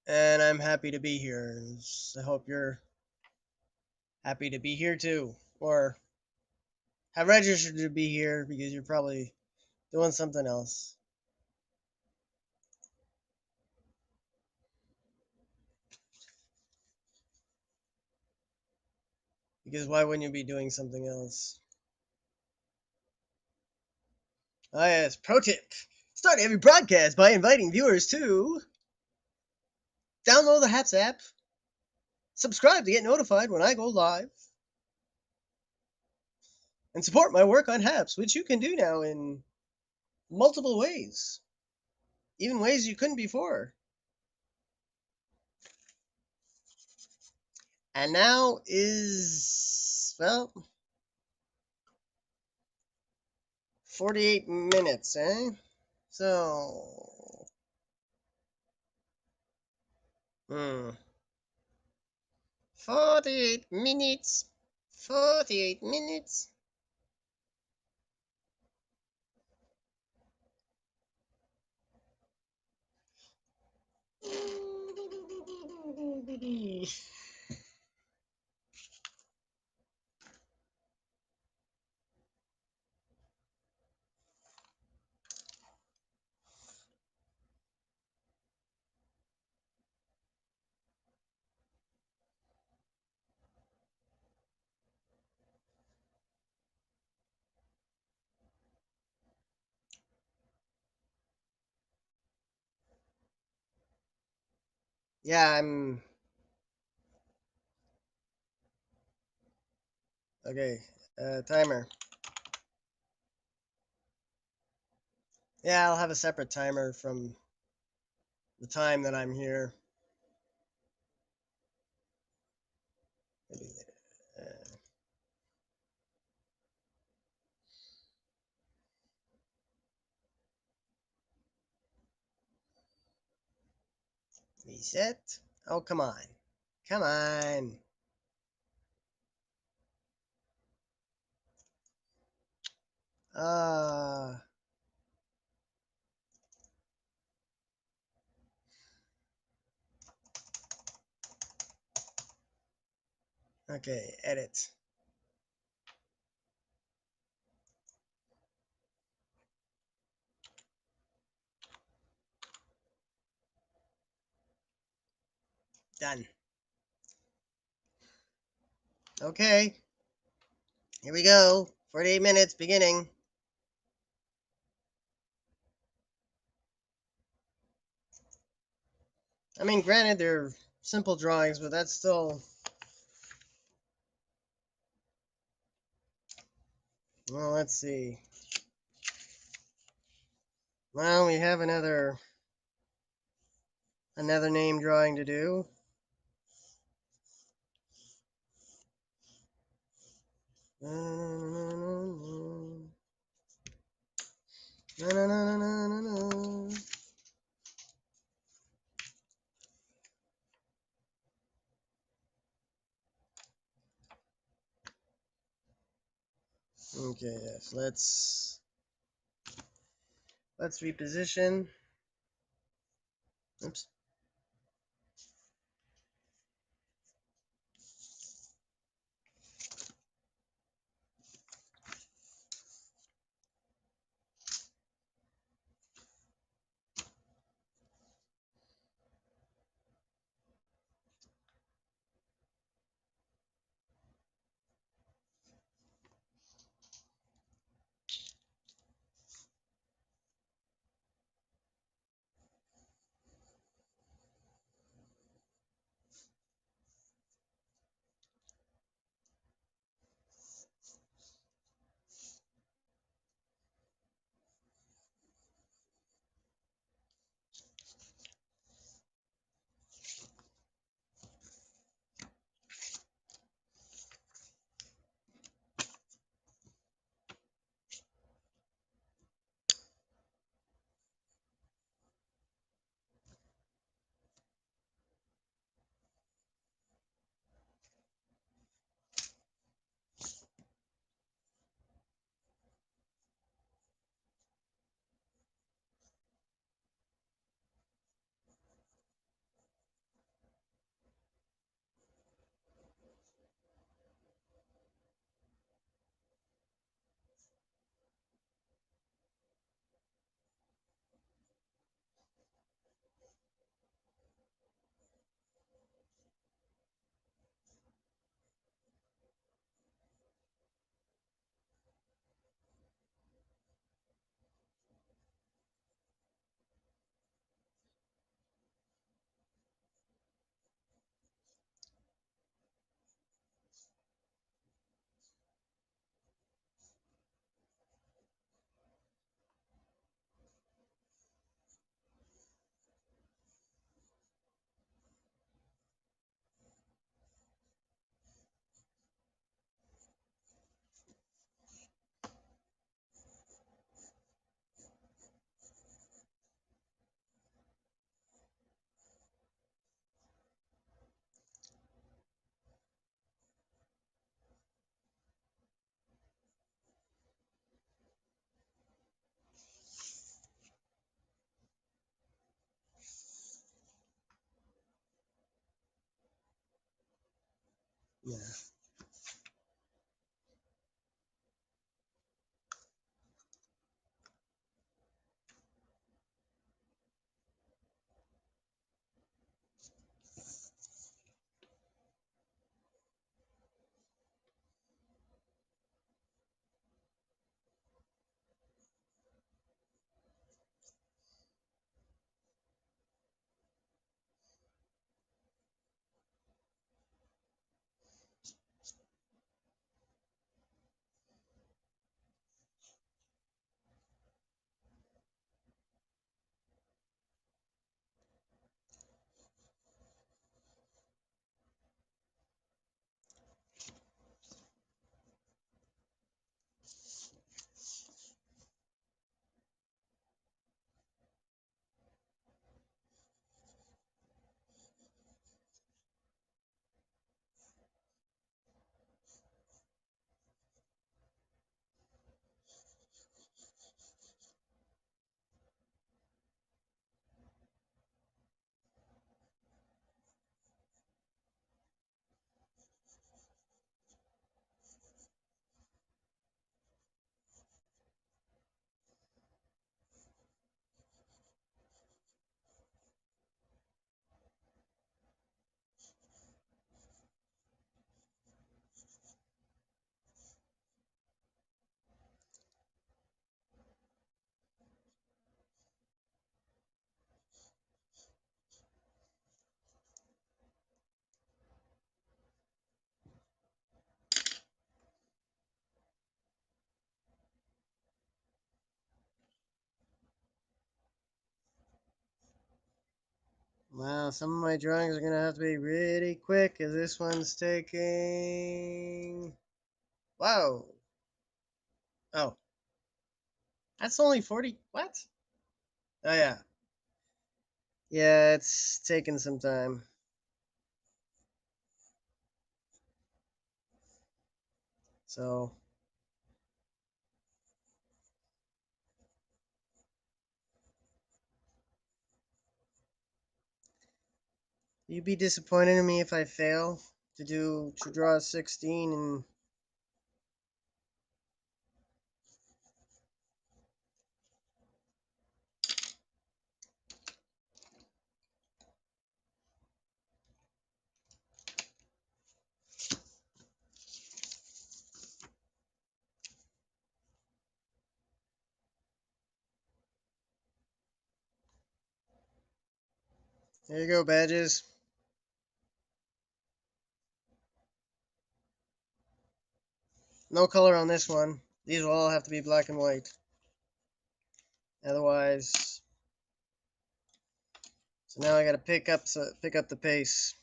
and I'm happy to be here. I hope you're happy to be here too, or have registered to be here because you're probably doing something else. Because why wouldn't you be doing something else? Ah, yes, pro tip. Start every broadcast by inviting viewers to download the HAPS app, subscribe to get notified when I go live, and support my work on HAPS, which you can do now in multiple ways, even ways you couldn't before. And now is, well, 48 minutes, eh? So, hmm, 48 minutes. 48 minutes. Yeah, okay. Timer. Yeah, I'll have a separate timer from the time that I'm here. Maybe later. Reset. Oh, come on. Come on. Uh, okay, edit. Done. Okay, here we go. 48 minutes beginning. I mean, granted, they're simple drawings, but that's still. Well, let's see. Well, we have another name drawing to do. Okay, yes, let's reposition. Oops. Yeah. Wow, some of my drawings are gonna have to be really quick because this one's taking. Wow. Oh, that's only 40. What? Oh yeah. Yeah, it's taking some time. So you'd be disappointed in me if I fail to draw a 16 and there you go, badges. No color on this one. These will all have to be black and white. Otherwise, so now I gotta pick up the pace.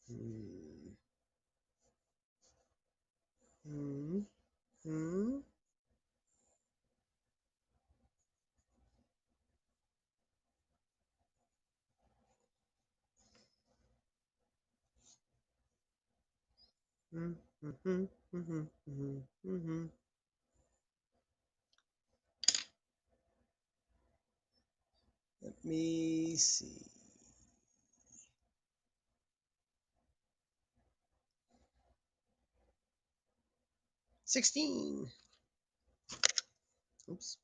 Hmm. Hmm. Hmm. Hmm. Hmm. Hmm. Hmm. Hmm. Let me see. 16. Oops.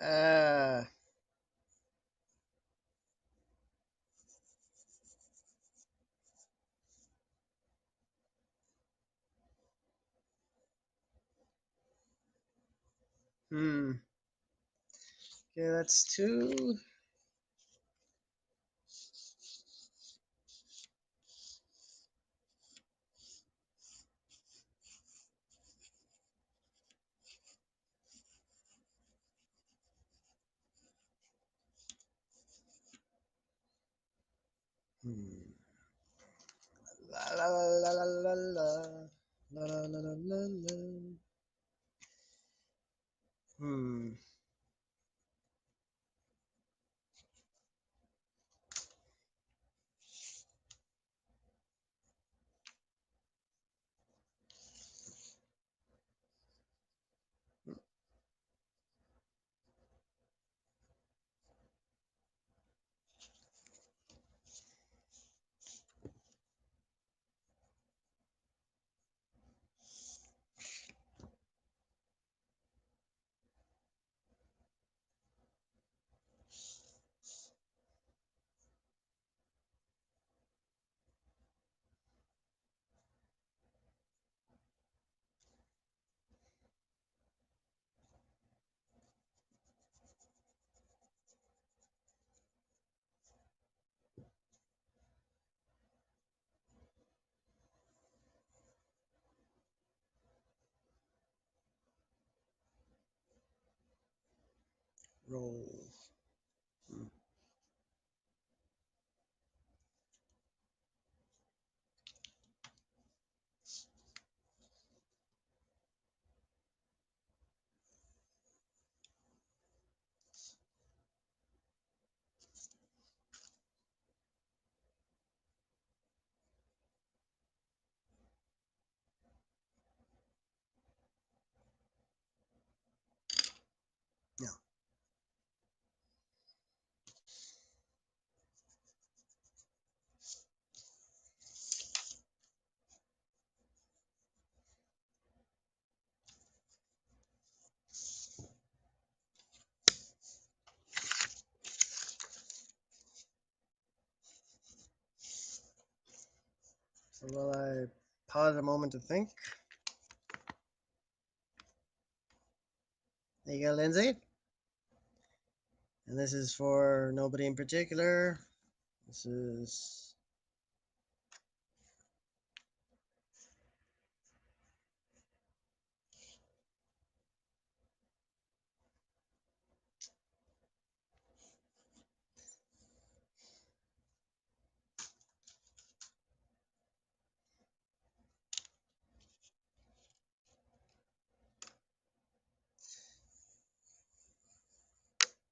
Uh, hmm. Okay, that's two. Hmm. La la la la la la la la la la la la. Hmm. Roll. Hmm. Yeah. So while I pause a moment to think, there you go, Lindsay. And this is for nobody in particular. This is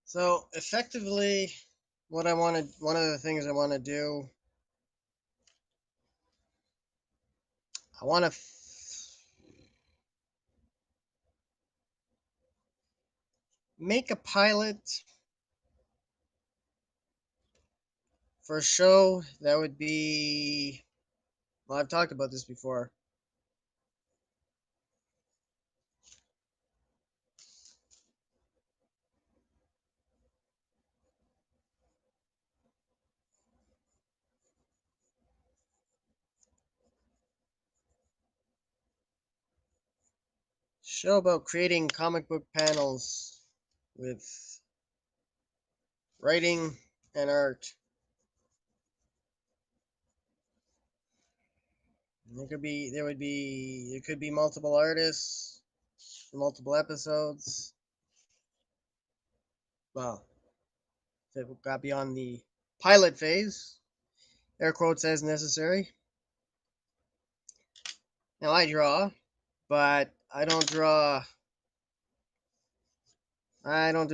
so effectively what I want to. One of the things I want to do. I want to make a pilot for a show that would be. Well, I've talked about this before. Show about creating comic book panels with writing and art. There could be multiple artists, multiple episodes. Well, if it got beyond the pilot phase, air quotes as necessary. Now I draw, but I don't do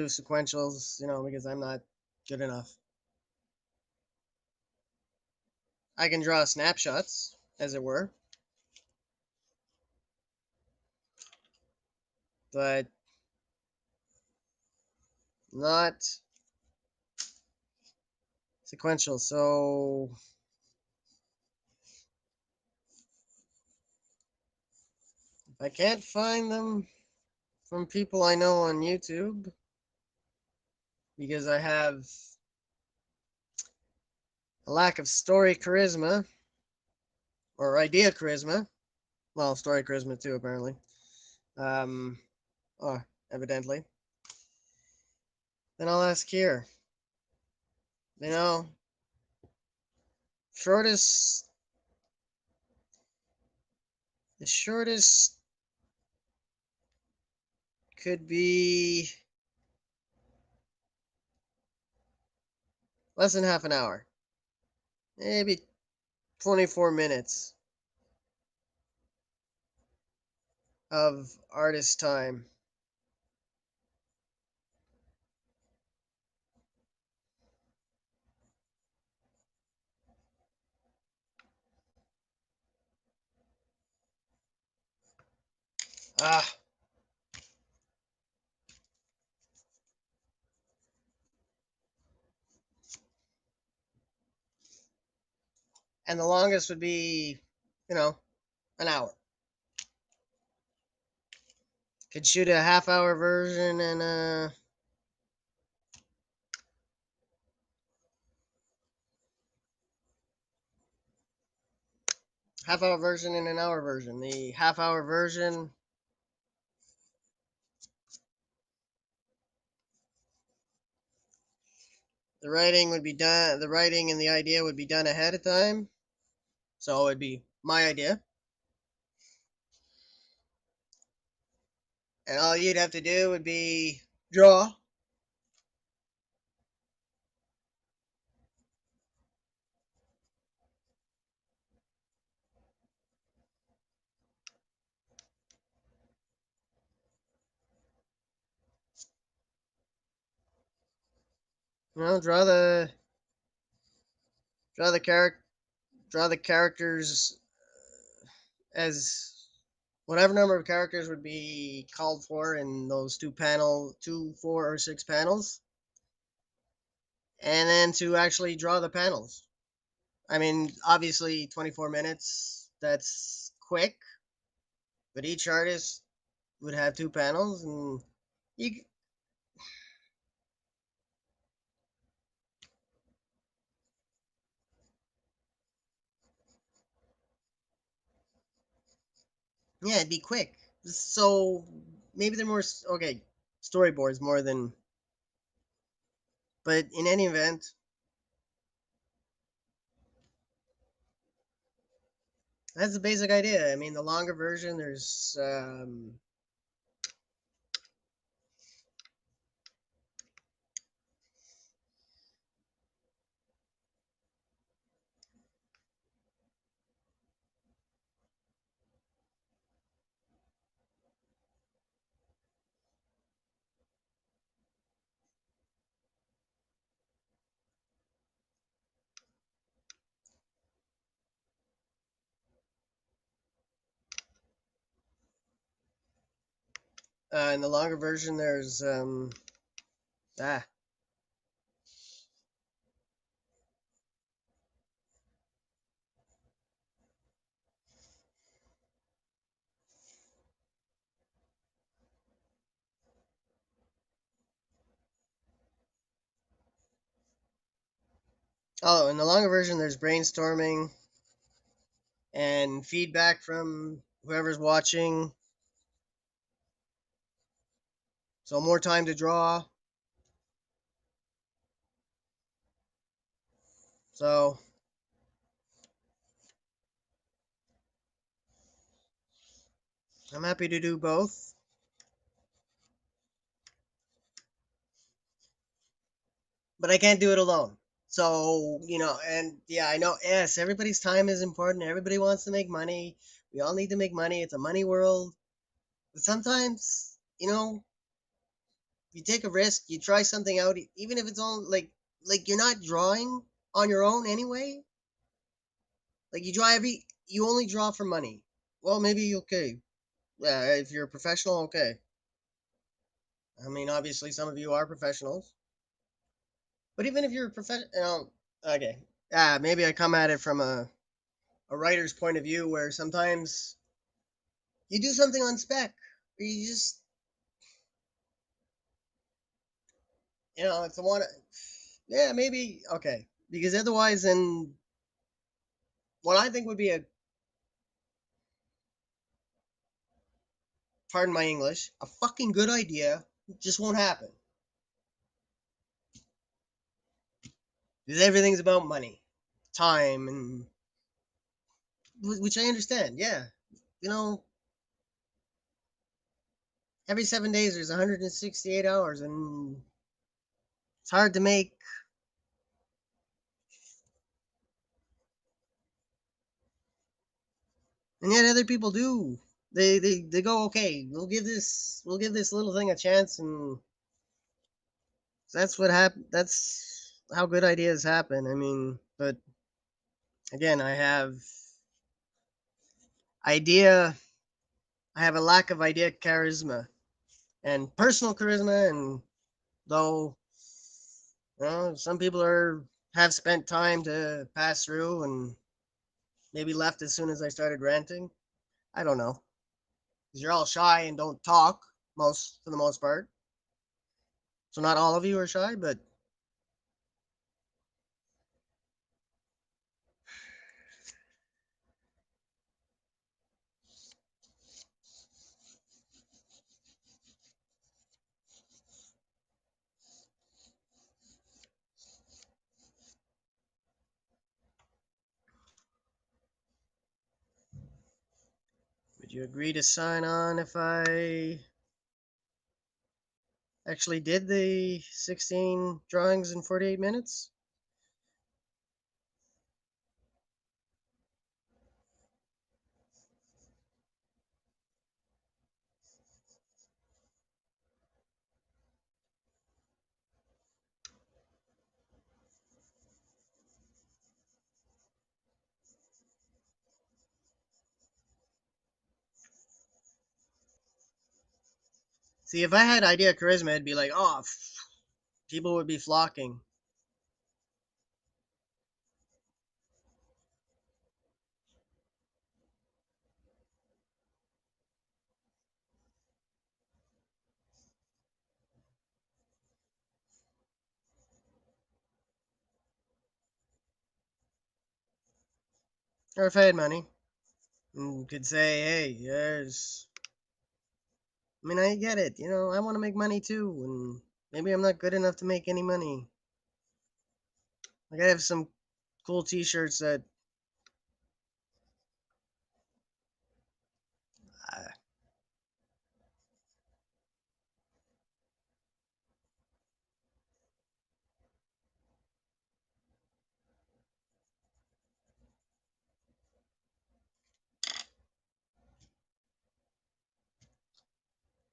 sequentials, because I'm not good enough. I can draw snapshots, as it were, but not sequential. So if I can't find them from people I know on YouTube, because I have a lack of story charisma or idea charisma. Well, story charisma too, apparently. Um, oh, evidently. Then I'll ask here. You know, shortest, the shortest could be less than half an hour, maybe 24 minutes of artist time. Ah, and the longest would be, you know, an hour. Could shoot a half-hour version and a half-hour version and an hour version. The half-hour version, the writing would be done. The writing and the idea would be done ahead of time, so it'd be my idea, and all you'd have to do would be draw. You know, draw the character, draw the characters as whatever number of characters would be called for in those two, 4 or 6 panels, and then to actually draw the panels. I mean, obviously, 24 minutes, that's quick, but each artist would have 2 panels, and you, yeah, it'd be quick. So maybe they're more, okay, storyboards more than, but in any event, that's the basic idea. I mean, the longer version, there's in the longer version, there's ah oh, in the longer version, there's brainstorming and feedback from whoever's watching. So more time to draw. So I'm happy to do both, but I can't do it alone. So, and yeah, I know, yes, everybody's time is important. Everybody wants to make money. We all need to make money. It's a money world. But sometimes, you take a risk, you try something out, even if it's on like you're not drawing on your own anyway. Like you only draw for money. Well, maybe okay. Yeah, if you're a professional, okay. I mean, obviously, some of you are professionals, but even if you're a professional, okay. Maybe I come at it from a writer's point of view, where sometimes you do something on spec, or you just You know, it's the one. Yeah, maybe okay. Because otherwise, then what I think would be a, pardon my English, a fucking good idea just won't happen. Because everything's about money, time, and which I understand. Yeah, you know, every 7 days there's 168 hours, and it's hard to make. And yet other people do. They go, okay, we'll give this little thing a chance, and that's what happen. That's how good ideas happen. I mean, but again, idea. I have a lack of idea charisma and personal charisma, and though some people have spent time to pass through and maybe left as soon as I started ranting. I don't know, because you're all shy and don't talk most for the most part. So not all of you are shy, but would you agree to sign on if I actually did the 16 drawings in 48 minutes? See, if I had idea charisma, it'd be like, oh, people would be flocking. Or if I had money and could say, hey, there's. I mean, I get it. I want to make money too, and maybe I'm not good enough to make any money. Like, I have some cool t shirts that uh,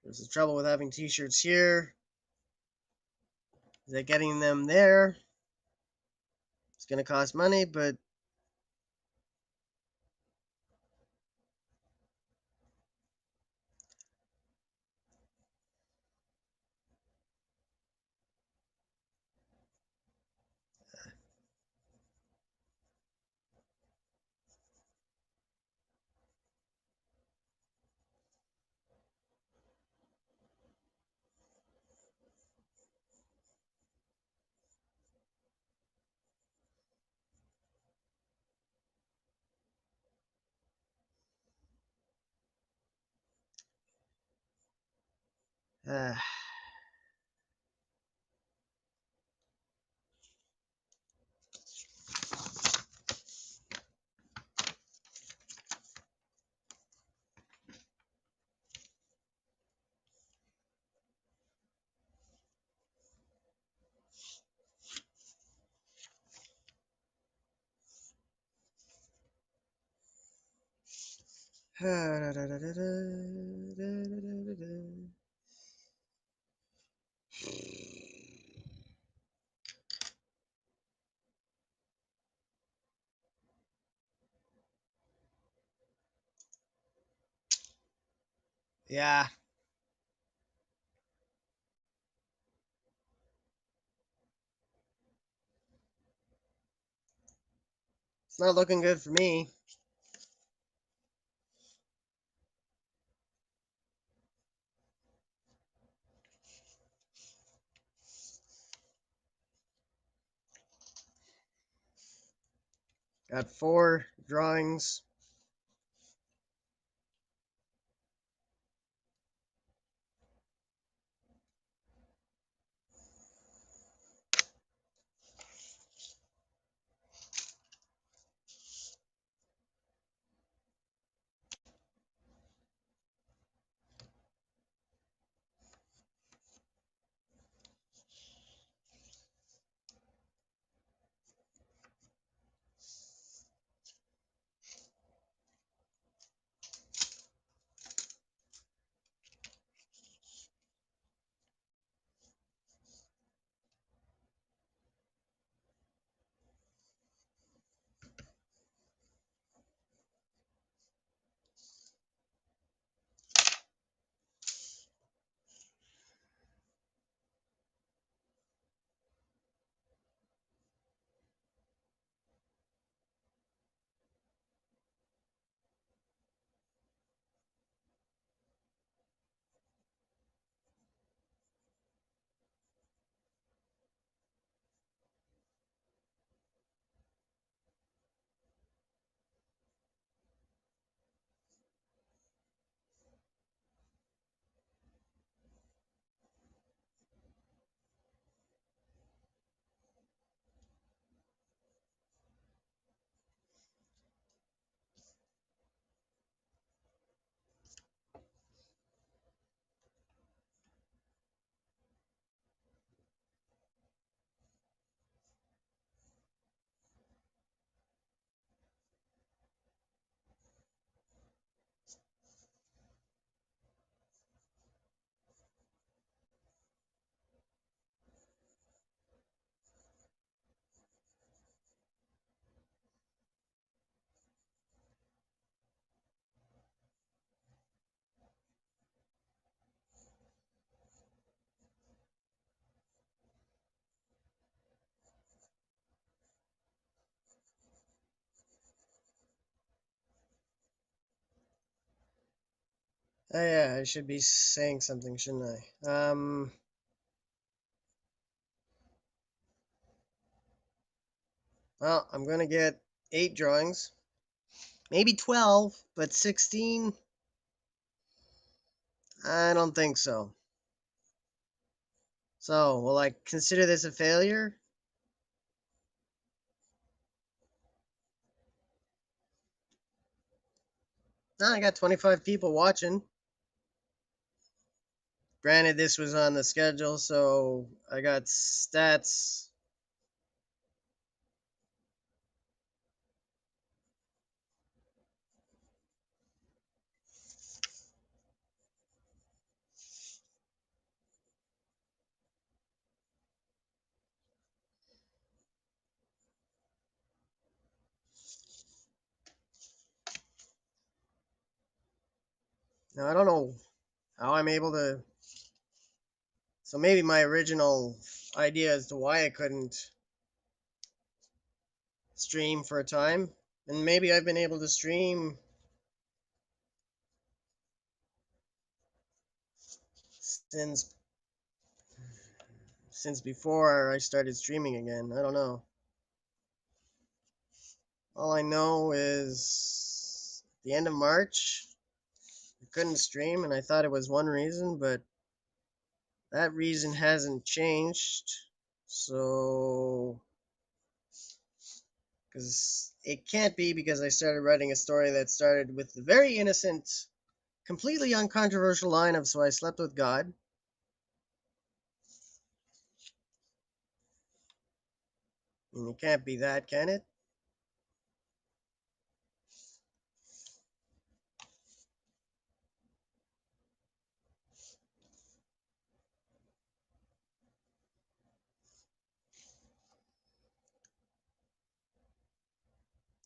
there's the trouble with having t shirts here, is that getting them there, it's going to cost money, but uh, yeah, it's not looking good for me. Got 4 drawings. Oh yeah, I should be saying something, shouldn't I? Well, I'm gonna get 8 drawings. Maybe 12, but 16? I don't think so. So, will I consider this a failure? No, I got 25 people watching. Granted, this was on the schedule, so I got stats. Now, I don't know how I'm able to. So, maybe my original idea as to why I couldn't stream for a time, and maybe I've been able to stream since before I started streaming again. I don't know. All I know is the end of March, I couldn't stream, and I thought it was one reason, but that reason hasn't changed. So, because it can't be because I started writing a story that started with the very innocent, completely uncontroversial line of "So I slept with God." And it can't be that, can it?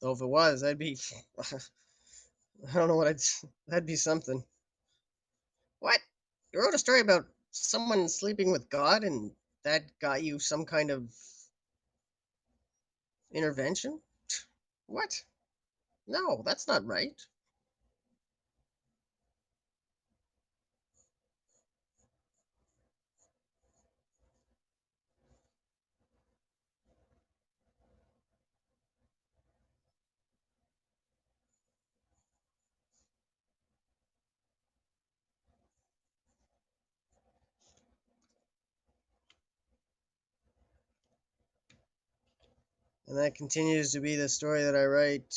Though if it was, that'd be, I don't know what I'd, that'd be something. What? You wrote a story about someone sleeping with God and that got you some kind of intervention? What? No, that's not right. And that continues to be the story that I write.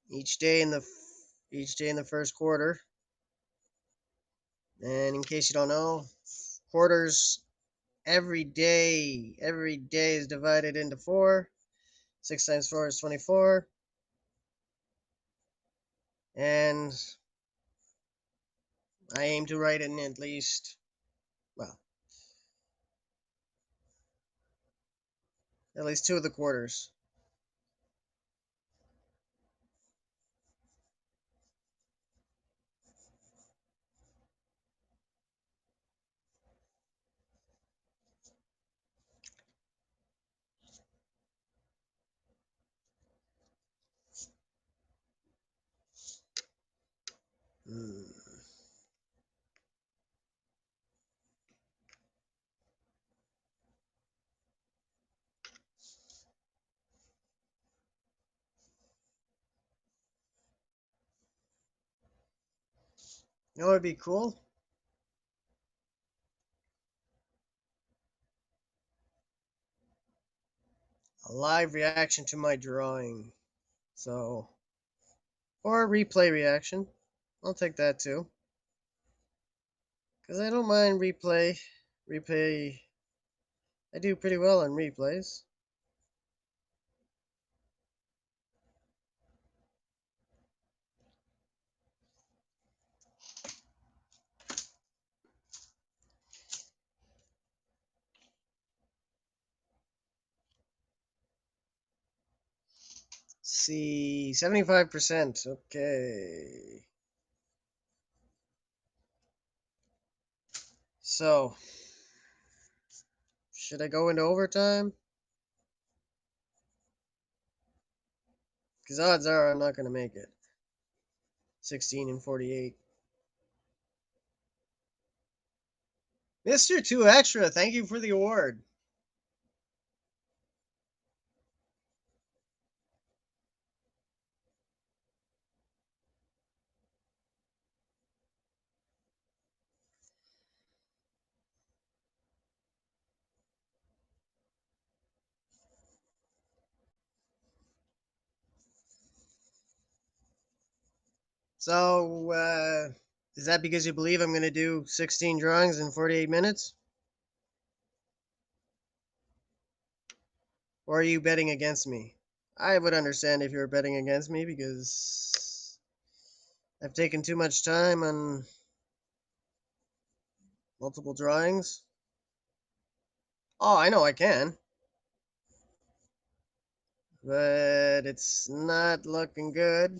Each day in the first quarter. And in case you don't know, quarters every day is divided into 4. 6 times 4 is 24. And I aim to write in at least, well, at least 2 of the quarters. Hmm. You know what would be cool? A live reaction to my drawing. So, or a replay reaction. I'll take that too. Because I don't mind replay. Replay. I do pretty well on replays. See, 75%. Okay. So, should I go into overtime? Because odds are I'm not going to make it. 16 and 48. Mr. 2 Extra, thank you for the award. So, is that because you believe I'm going to do 16 drawings in 48 minutes? Or are you betting against me? I would understand if you were betting against me because I've taken too much time on multiple drawings. Oh, I know I can. But it's not looking good.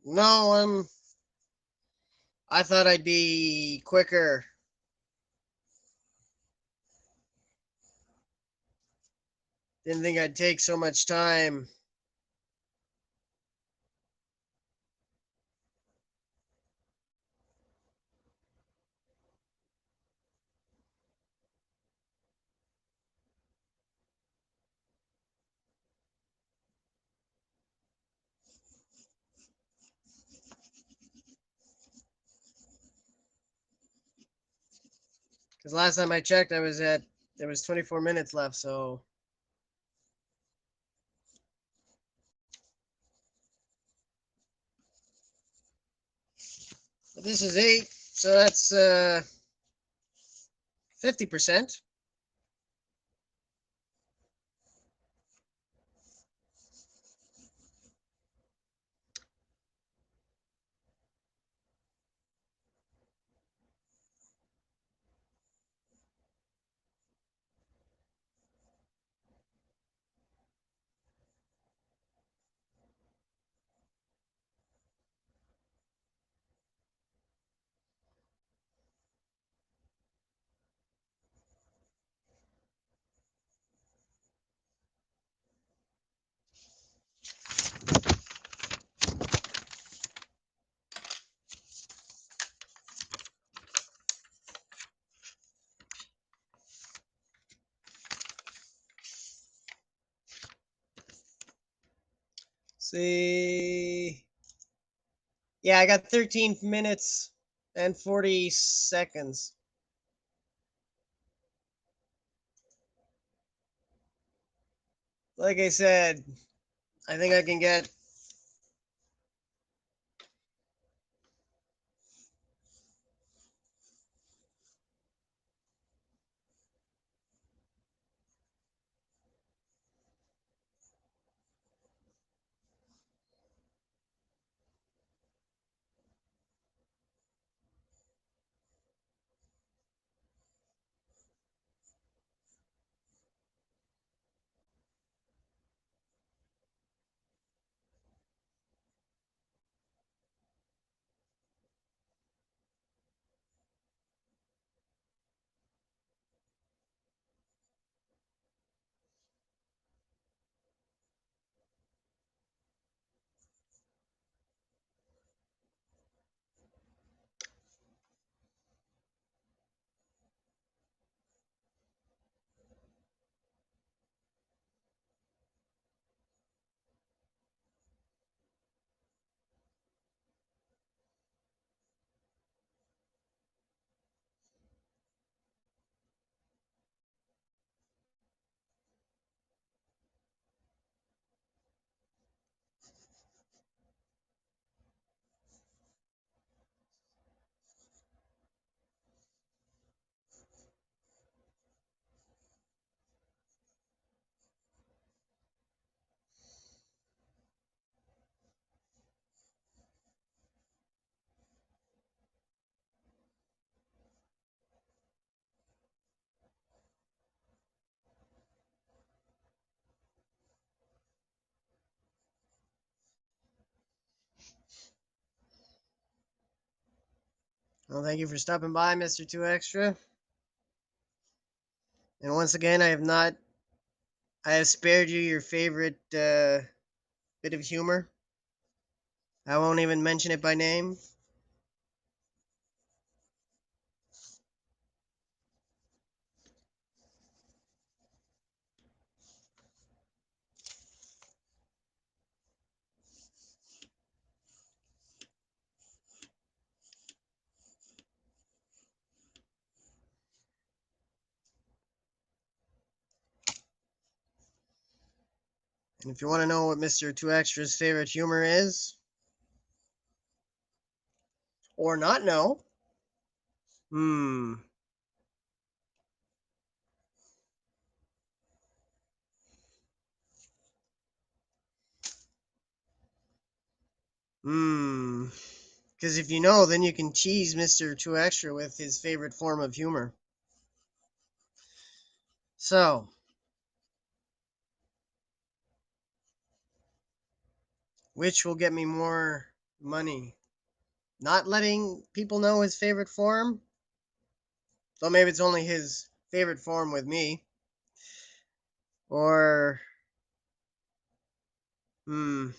No, I thought I'd be quicker. Didn't think I'd take so much time. Because last time I checked, there was 24 minutes left, so. But this is 8, so that's 50%. see. Yeah, I got 13 minutes and 40 seconds. Like I said, I think I can get. Well, thank you for stopping by, Mr. 2 Extra. And once again, I have not. I have spared you your favorite bit of humor. I won't even mention it by name. And if you want to know what Mr. 2 Extra's favorite humor is, or not know, hmm, hmm. Because if you know, then you can tease Mr. 2 Extra with his favorite form of humor. So, which will get me more money? Not letting people know his favorite form? Though maybe it's only his favorite form with me. Or, hmm,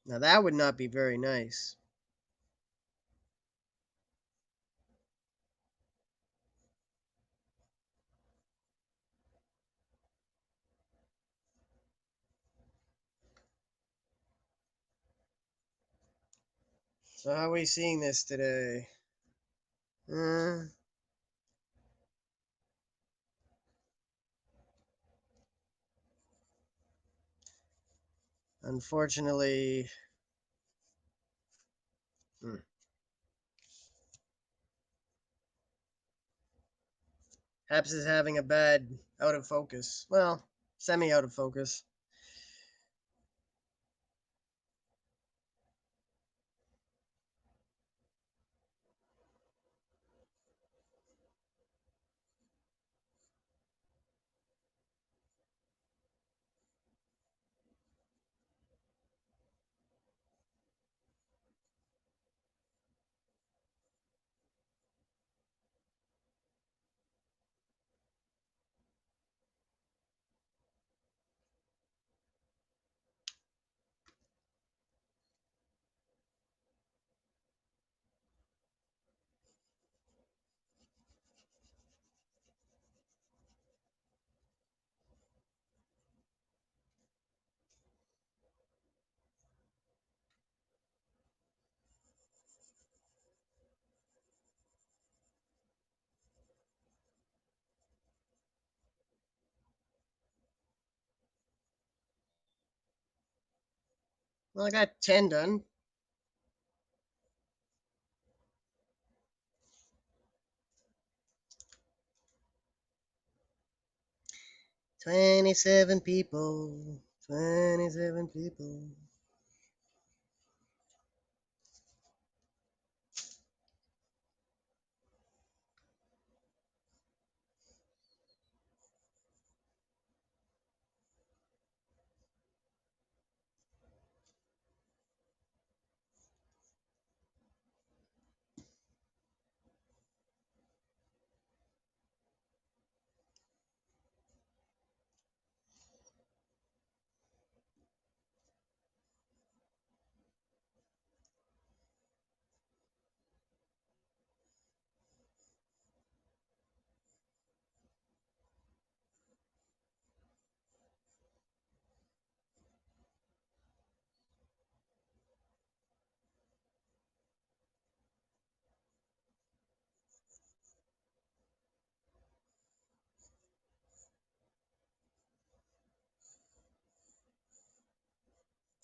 now that would not be very nice. So, how are we seeing this today? Uh, Unfortunately, hmm, Haps is having a bad out of focus. Well, semi out of focus. Well, I got 10 done. "27 people, 27 people."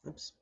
Oops.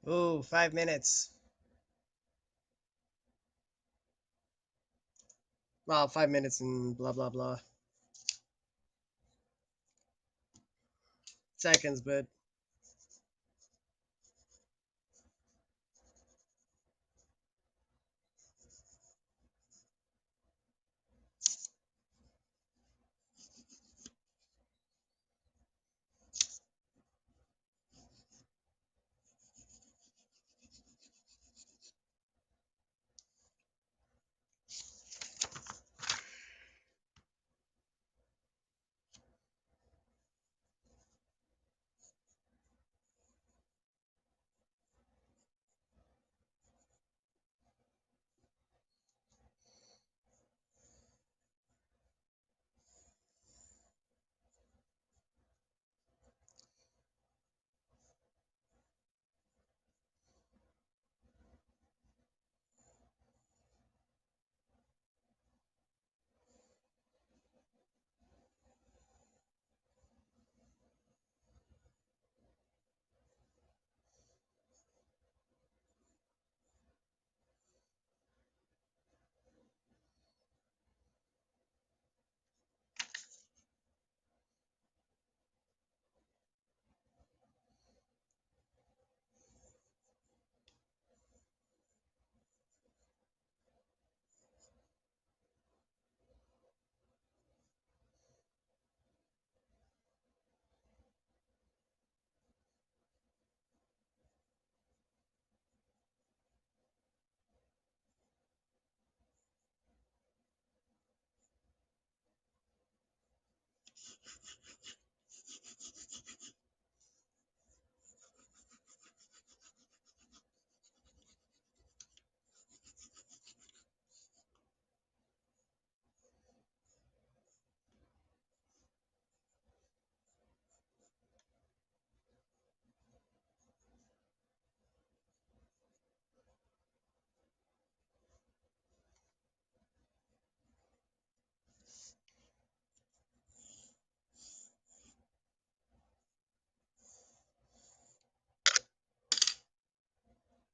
Oh, 5 minutes. Well, 5 minutes and blah blah blah seconds, but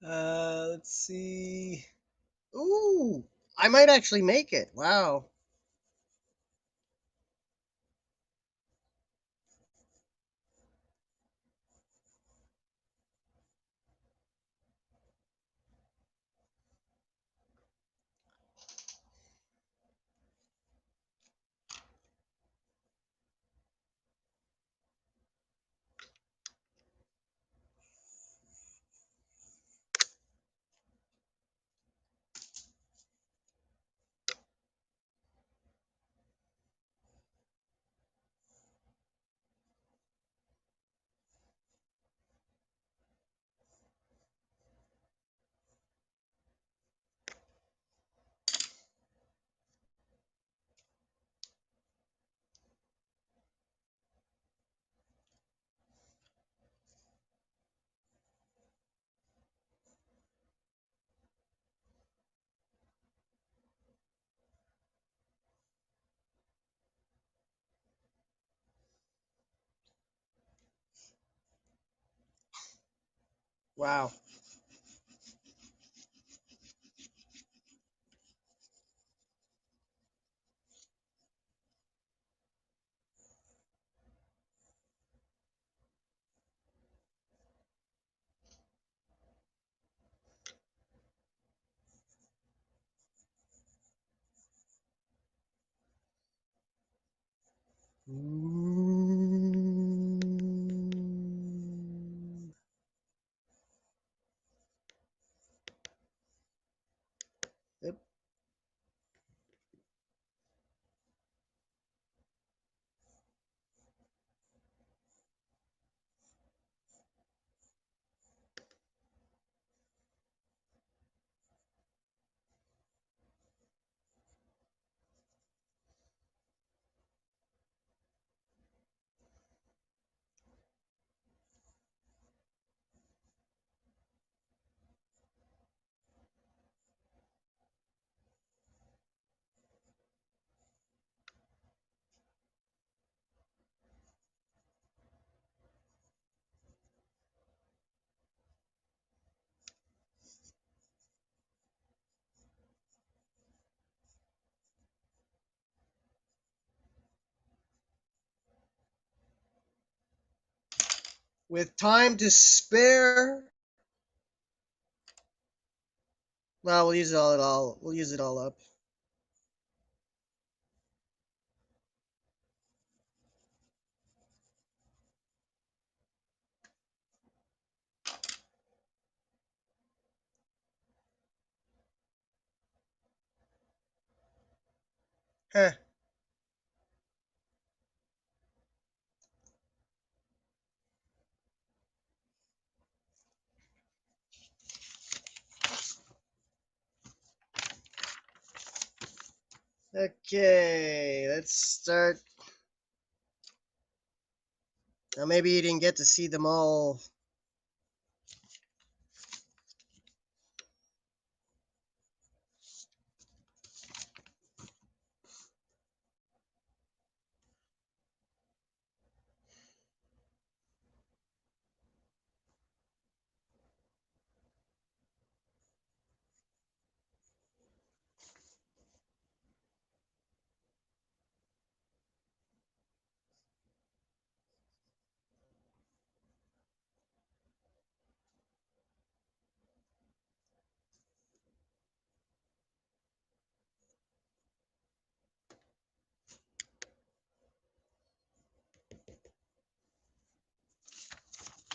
Let's see. Ooh, I might actually make it. Wow. Wow. Mm. Yep. With time to spare. Well, we'll use it all. We'll use it all up. Huh. Okay, let's start. Now, maybe you didn't get to see them all.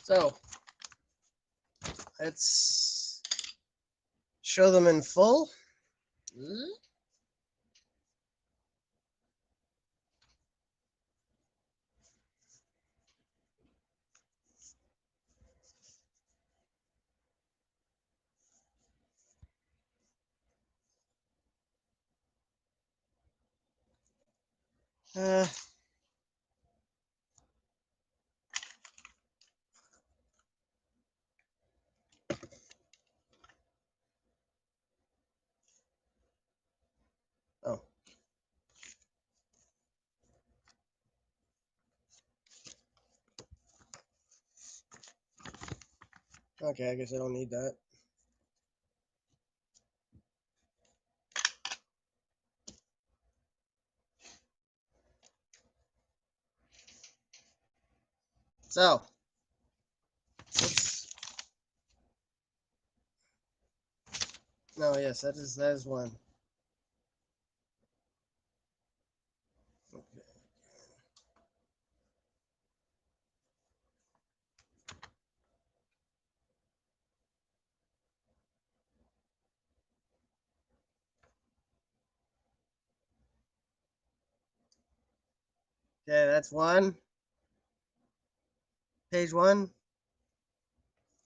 So, let's show them in full. Uh, oh, okay, I guess I don't need that. So, no, yes, that is one. Okay. Okay, that's one. Page one.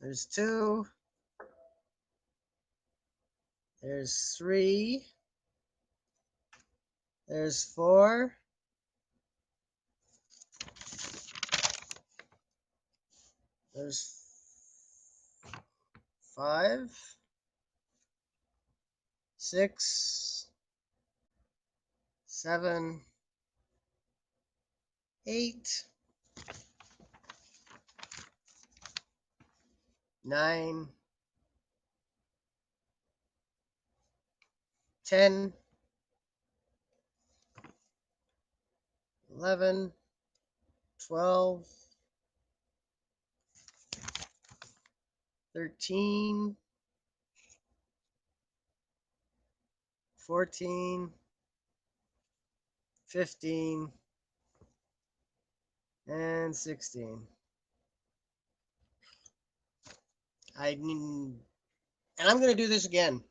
There's two. There's three. There's four. There's five. Six. Seven. Eight. Nine. 10. 11. 12. 13. 14. 15. And 16. And I'm gonna do this again.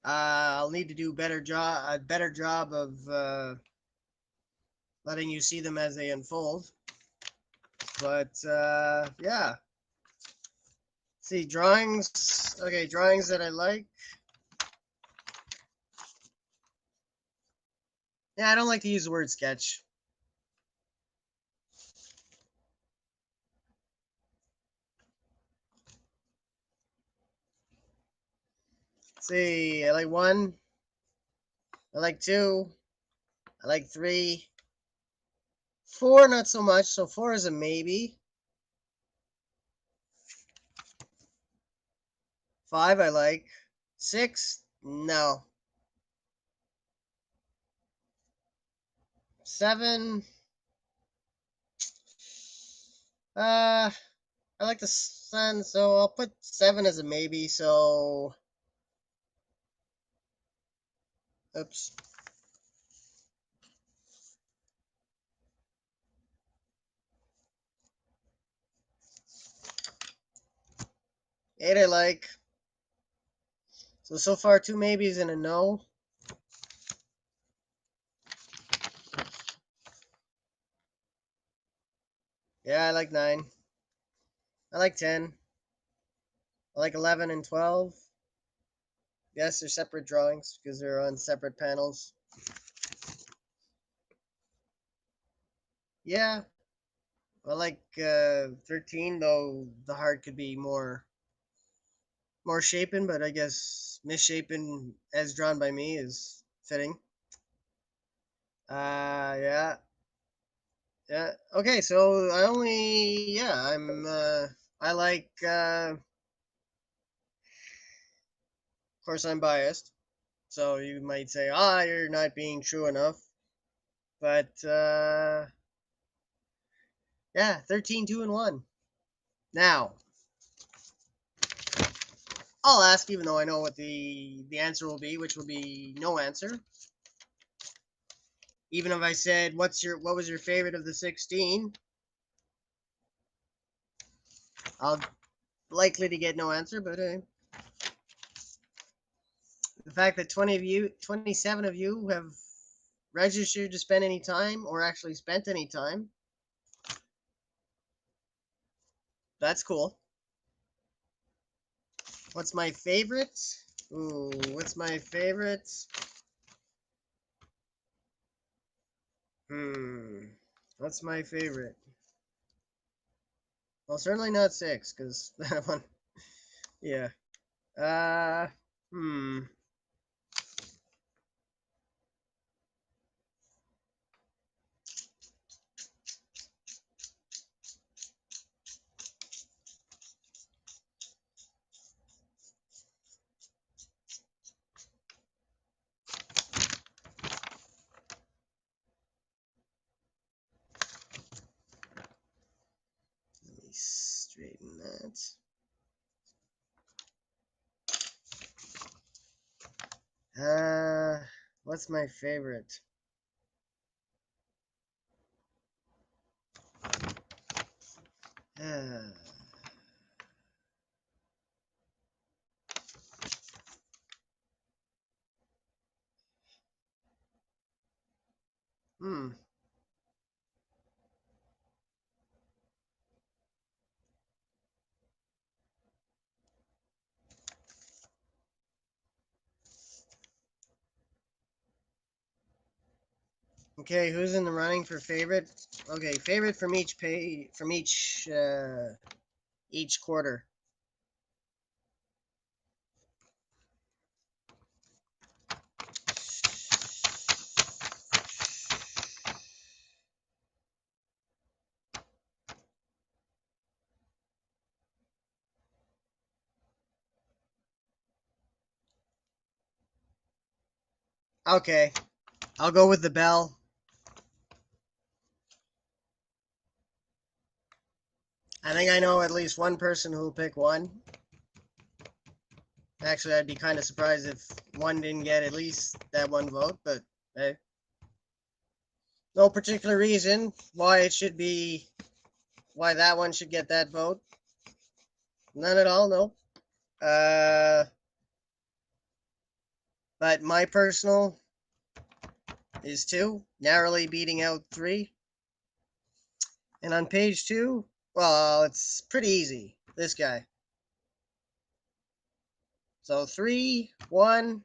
I'll need to do a better job of letting you see them as they unfold. But yeah. See, drawings. Okay, drawings that I like. Yeah, I don't like to use the word sketch. See, I like one. I like two. I like three. Four, not so much. So four is a maybe. Five, I like. Six, no. Seven. I like the sun, so I'll put seven as a maybe. So, oops. Eight, I like. So far, two maybes and a no. Yeah, I like 9. I like 10. I like 11 and 12. Yes, they're separate drawings because they're on separate panels. Yeah, I like 13, though the heart could be more shapen, but I guess misshapen as drawn by me is fitting. Yeah. Yeah. Okay, so I like of course I'm biased. So you might say, you're not being true enough. But yeah, 13, 2, and 1. Now, I'll ask, even though I know what the answer will be, which will be no answer. Even if I said, what was your favorite of the 16? I'll likely to get no answer, but the fact that 27 of you have registered to spend any time or actually spent any time, that's cool. What's my favorite? Ooh, what's my favorite? What's my favorite? Well, certainly not 6, because that one, yeah. Uh, hmm. moment. What's my favorite? Hmm. Okay, who's in the running for favorite? Okay, favorite from each each quarter. Okay, I'll go with the bell. I think I know at least one person who'll pick one. Actually, I'd be kind of surprised if one didn't get at least that one vote, but hey. No particular reason why it should be, why that one should get that vote. None at all, no. But my personal is 2, narrowly beating out 3. And on page 2, well, it's pretty easy. This guy. So 3, 1.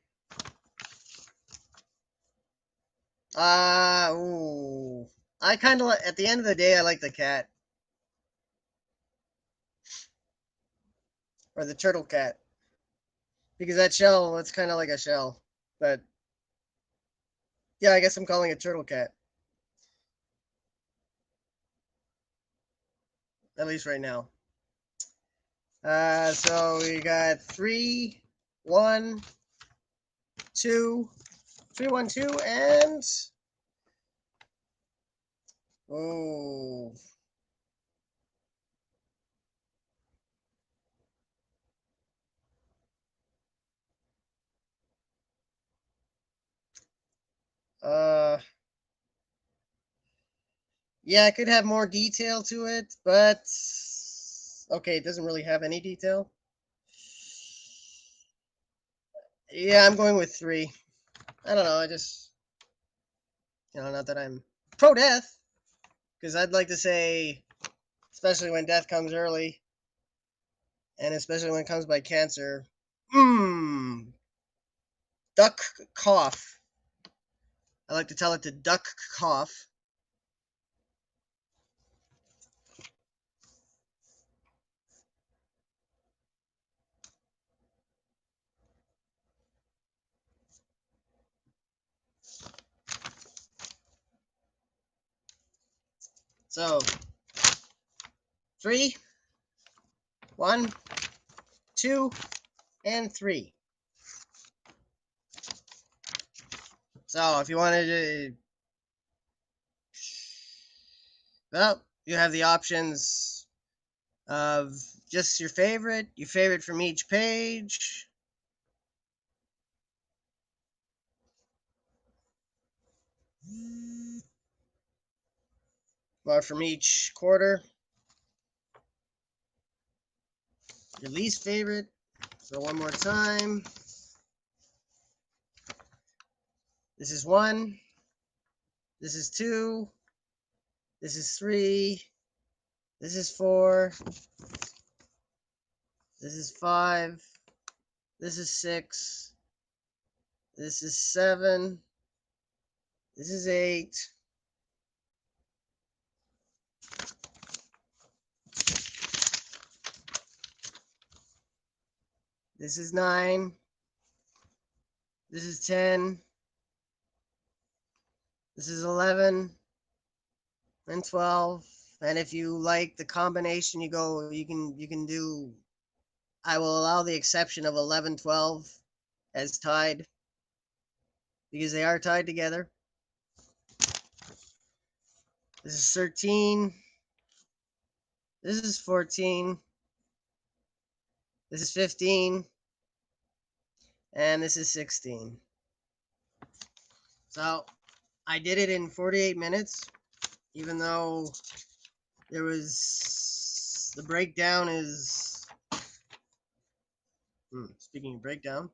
Ooh. I kind of, at the end of the day, I like the cat. Or the turtle cat. Because that shell, it's kind of like a shell. But, yeah, I guess I'm calling it turtle cat. At least right now. So we got 3, 1, 2, 3, 1, 2, and... Oh. Yeah, it could have more detail to it, but okay, it doesn't really have any detail. Yeah, I'm going with 3. I don't know, I just, not that I'm pro-death, because I'd like to say, especially when death comes early, and especially when it comes by cancer, duck cough. I like to tell it to duck cough. So, 3, 1, 2, and 3. So, if you wanted to, well, you have the options of just your favorite from each page, or from each quarter, your least favorite. So one more time. This is 1. This is 2. This is 3. This is 4. This is 5. This is 6. This is 7. This is 8. This is 9. This is 10. This is 11 and 12. And if you like the combination, you can do, I will allow the exception of 11, 12 as tied, because they are tied together. This is 13. This is 14. This is 15. And this is 16. So I did it in 48 minutes, even though there was the breakdown is speaking of breakdown,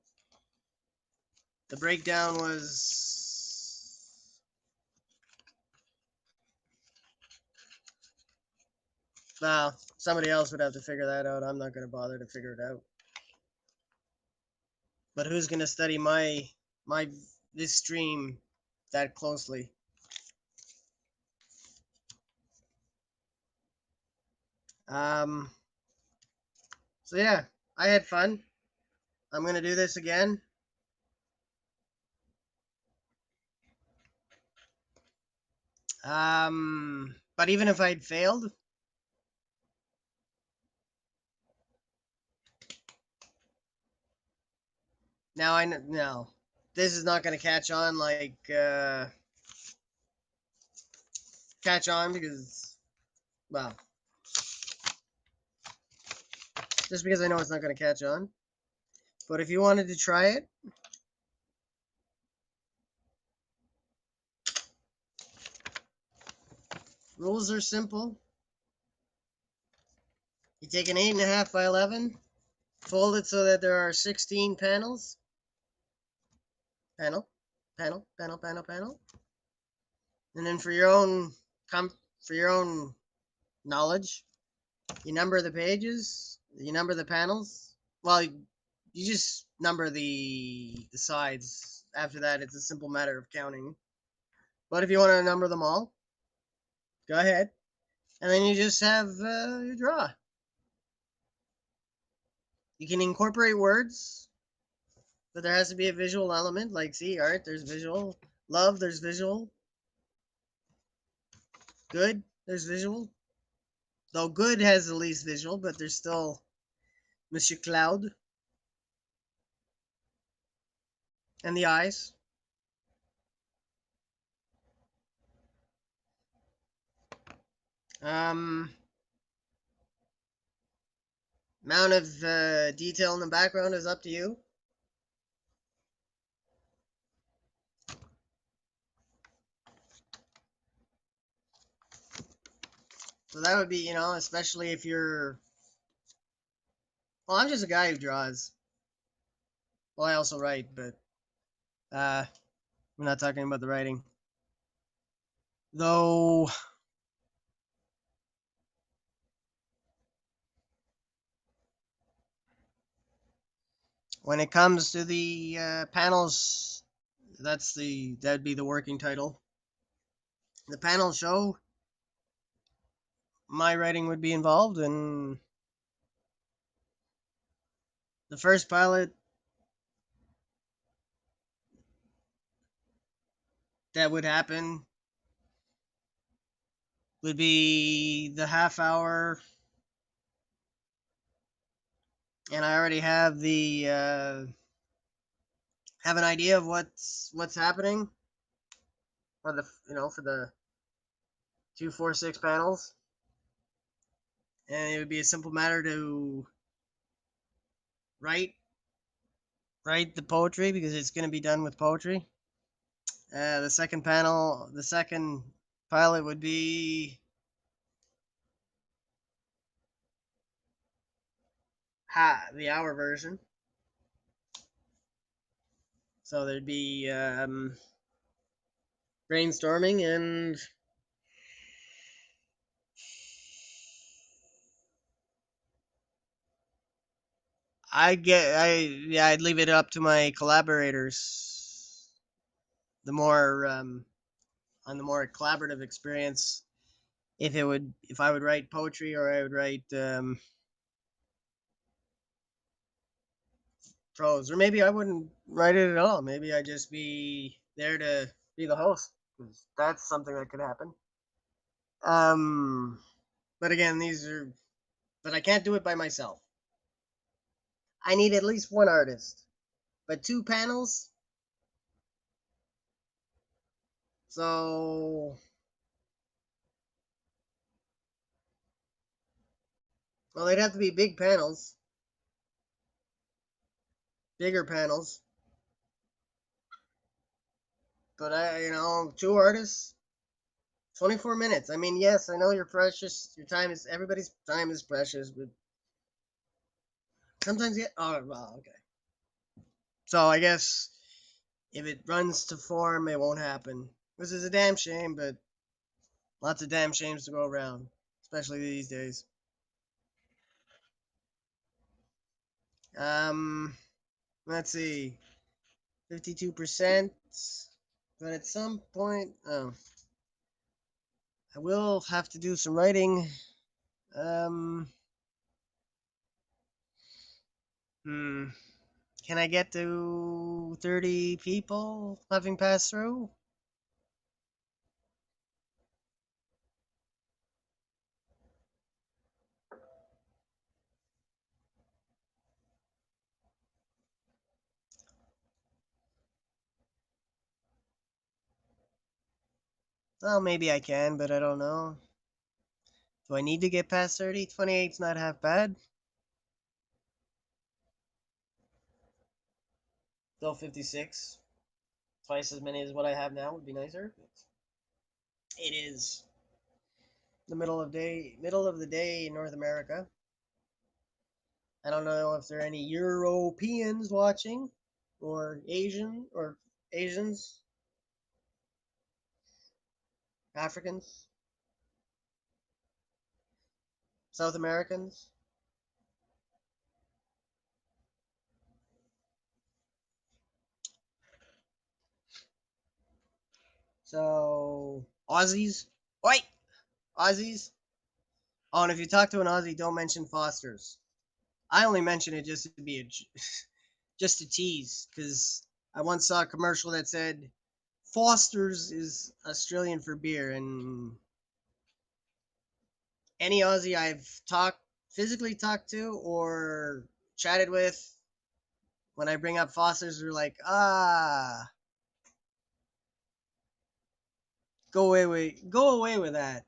the breakdown was well, somebody else would have to figure that out. I'm not going to bother to figure it out. But who's going to study my this stream that closely? So yeah, I had fun. I'm going to do this again. But even if I'd failed, now I know this is not going to catch on like catch on because well, just because I know it's not going to catch on. But if you wanted to try it, rules are simple. You take an 8.5 by 11, fold it so that there are 16 panels. Panel, panel, panel, panel, panel. And then for your own knowledge, you number the pages, you number the panels. Well, you just number the sides. After that, it's a simple matter of counting. But if you want to number them all, go ahead. And then you just have your draw. You can incorporate words, but there has to be a visual element. Like, see, art, there's visual. Love, there's visual. Good, there's visual. Though good has the least visual, but there's still Monsieur Cloud. And the eyes. Amount of detail in the background is up to you. So that would be, you know, especially if you're... Well, I'm just a guy who draws. Well, I also write, but we're not talking about the writing. Though... When it comes to the panels, that'd be the working title. The panel show, my writing would be involved, and the first pilot that would happen would be the half hour, and I already have the have an idea of what's happening for the for the 2, 4, 6 panels, and it would be a simple matter to write the poetry because it's going to be done with poetry. The second pilot would be the hour version. So there'd be brainstorming and I'd leave it up to my collaborators. The more on the more collaborative experience, if I would write poetry or I would write prose, or maybe I wouldn't write it at all. Maybe I'd just be there to be the host. That's something that could happen. But again, but I can't do it by myself. I need at least one artist, but 2 panels. So, well, they'd have to be big panels. bigger panels. But two artists, 24 minutes. I mean, yes, I know you're precious. Your time is everybody's time is precious, but sometimes you oh well, okay. So I guess if it runs to form, it won't happen. Which is a damn shame, but lots of damn shames to go around, especially these days. Um, let's see, 52%. But at some point, I will have to do some writing. Um, hmm. Can I get to 30 people having passed through? Well, maybe I can, but I don't know. Do I need to get past 30? 28's not half bad. Still 56. Twice as many as what I have now would be nicer. But it is the middle of the day in North America. I don't know if there are any Europeans watching, or Asians, Africans, South Americans. So Aussies, oi, Aussies. Oh, and if you talk to an Aussie, don't mention Foster's. I only mention it just to be just to tease, because I once saw a commercial that said Foster's is Australian for beer, and any Aussie I've physically talked to or chatted with, when I bring up Foster's, they're like, go away with that.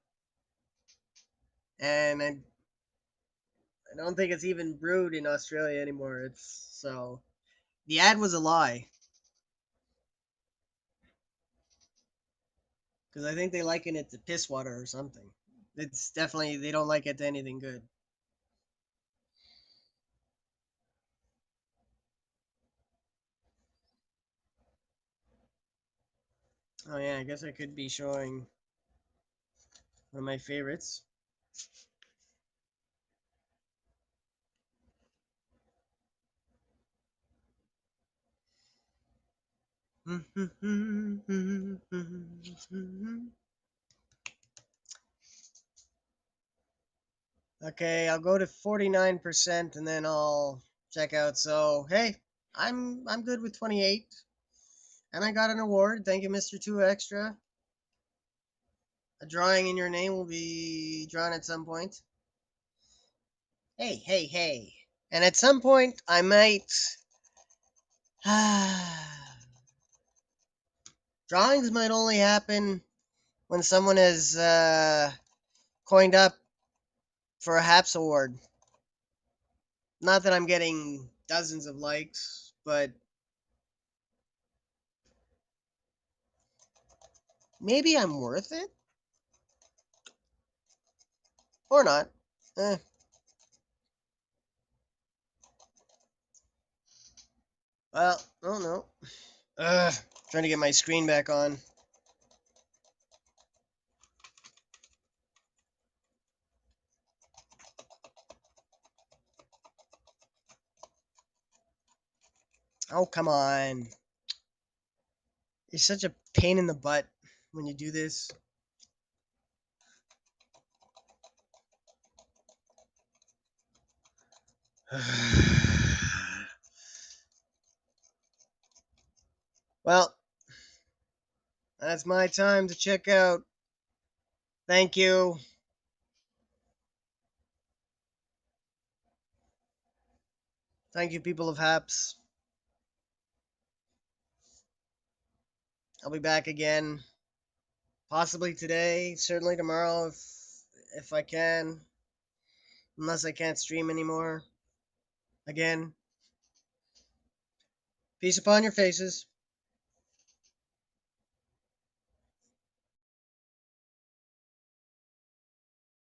And I don't think it's even brewed in Australia anymore. It's so the ad was a lie, because I think they liken it to piss water or something. It's definitely they don't like it to anything good. Oh yeah, I guess I could be showing one of my favorites. Okay, I'll go to 49% and then I'll check out. So, hey, I'm good with 28. And I got an award. Thank you, Mr. 2 Extra. A drawing in your name will be drawn at some point. Hey, hey, hey. And at some point I might drawings might only happen when someone has coined up for a HAPS award. Not that I'm getting dozens of likes, but maybe I'm worth it? Or not. Eh. Well, I don't know. Trying to get my screen back on. Oh, come on. You're such a pain in the butt when you do this. Well, that's my time to check out. Thank you. Thank you, people of Haps. I'll be back again, possibly today, certainly tomorrow if I can, unless I can't stream anymore. Again, Peace upon your faces.